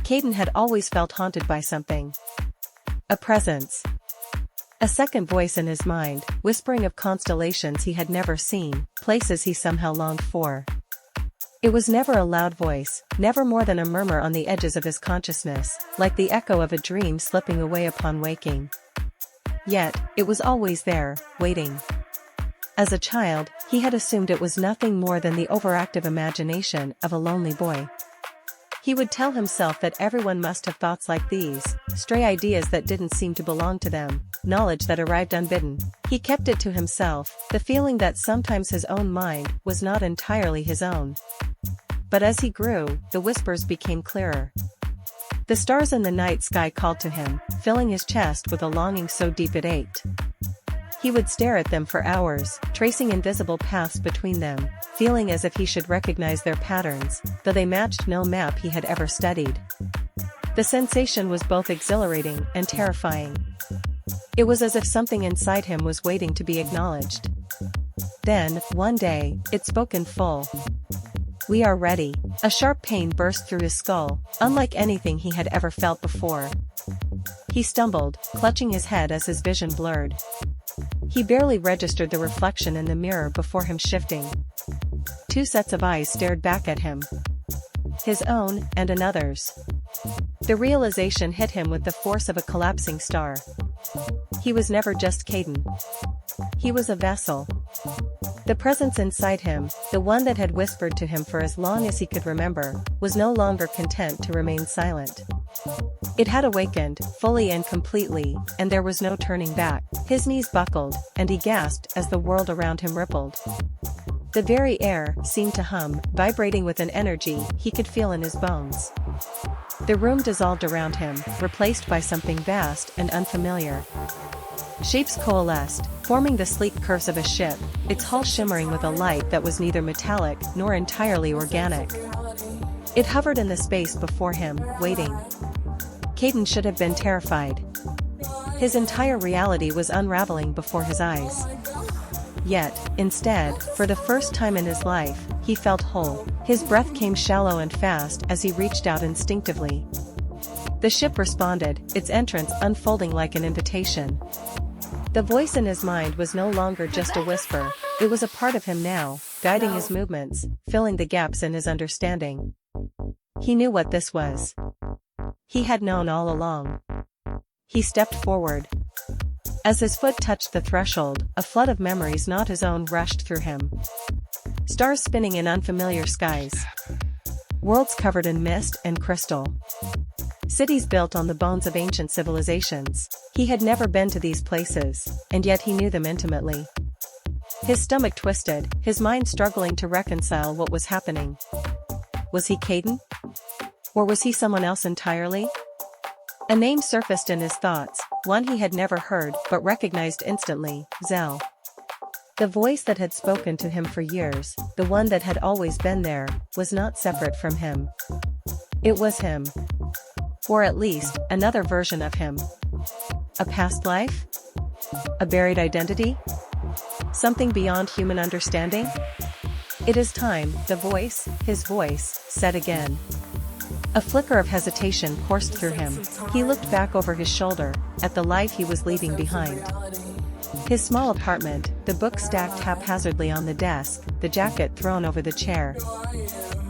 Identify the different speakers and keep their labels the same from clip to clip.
Speaker 1: Kaden had always felt haunted by something. A presence. A second voice in his mind, whispering of constellations he had never seen, places he somehow longed for. It was never a loud voice, never more than a murmur on the edges of his consciousness, like the echo of a dream slipping away upon waking. Yet, it was always there, waiting. As a child, he had assumed it was nothing more than the overactive imagination of a lonely boy. He would tell himself that everyone must have thoughts like these, stray ideas that didn't seem to belong to them, knowledge that arrived unbidden. He kept it to himself, the feeling that sometimes his own mind was not entirely his own. But as he grew, the whispers became clearer. The stars in the night sky called to him, filling his chest with a longing so deep it ached. He would stare at them for hours, tracing invisible paths between them, feeling as if he should recognize their patterns, though they matched no map he had ever studied. The sensation was both exhilarating and terrifying. It was as if something inside him was waiting to be acknowledged. Then, one day, it spoke in full. "We are ready." A sharp pain burst through his skull, unlike anything he had ever felt before. He stumbled, clutching his head as his vision blurred. He barely registered the reflection in the mirror before him shifting. Two sets of eyes stared back at him. His own, and another's. The realization hit him with the force of a collapsing star. He was never just Kaden. He was a vessel. The presence inside him, the one that had whispered to him for as long as he could remember, was no longer content to remain silent. It had awakened, fully and completely, and there was no turning back. His knees buckled, and he gasped as the world around him rippled. The very air seemed to hum, vibrating with an energy he could feel in his bones. The room dissolved around him, replaced by something vast and unfamiliar. Shapes coalesced, forming the sleek curves of a ship, its hull shimmering with a light that was neither metallic nor entirely organic. It hovered in the space before him, waiting. Kaden should have been terrified. His entire reality was unraveling before his eyes. Yet, instead, for the first time in his life, he felt whole. His breath came shallow and fast as he reached out instinctively. The ship responded, its entrance unfolding like an invitation. The voice in his mind was no longer just a whisper, it was a part of him now, guiding his movements, filling the gaps in his understanding. He knew what this was. He had known all along. He stepped forward. As his foot touched the threshold, a flood of memories not his own rushed through him. Stars spinning in unfamiliar skies. Worlds covered in mist and crystal. Cities built on the bones of ancient civilizations. He had never been to these places, and yet he knew them intimately. His stomach twisted, his mind struggling to reconcile what was happening. Was he Kaden? Or was he someone else entirely? A name surfaced in his thoughts, one he had never heard but recognized instantly, Zell. The voice that had spoken to him for years, the one that had always been there, was not separate from him. It was him. Or at least, another version of him. A past life? A buried identity? Something beyond human understanding? "It is time," his voice, said again. A flicker of hesitation coursed through him. He looked back over his shoulder, at the life he was leaving behind. His small apartment, the books stacked haphazardly on the desk, the jacket thrown over the chair.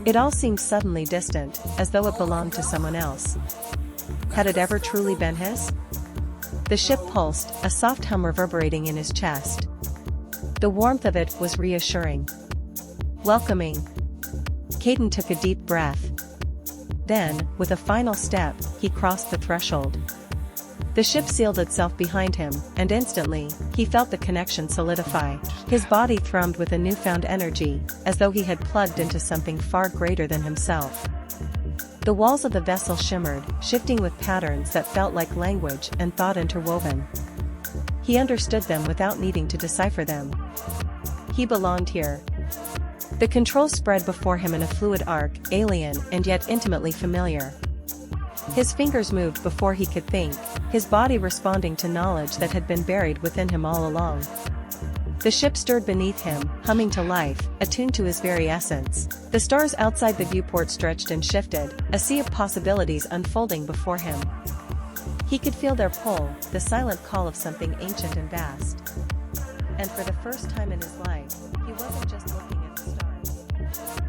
Speaker 1: It all seemed suddenly distant, as though it belonged to someone else. Had it ever truly been his? The ship pulsed, a soft hum reverberating in his chest. The warmth of it was reassuring. Welcoming. Kaden took a deep breath. Then, with a final step, he crossed the threshold. The ship sealed itself behind him, and instantly, he felt the connection solidify. His body thrummed with a newfound energy, as though he had plugged into something far greater than himself. The walls of the vessel shimmered, shifting with patterns that felt like language and thought interwoven. He understood them without needing to decipher them. He belonged here. The controls spread before him in a fluid arc, alien and yet intimately familiar. His fingers moved before he could think, his body responding to knowledge that had been buried within him all along. The ship stirred beneath him, humming to life, attuned to his very essence. The stars outside the viewport stretched and shifted, a sea of possibilities unfolding before him. He could feel their pull, the silent call of something ancient and vast. And for the first time in his life, he wasn't just looking at the stars.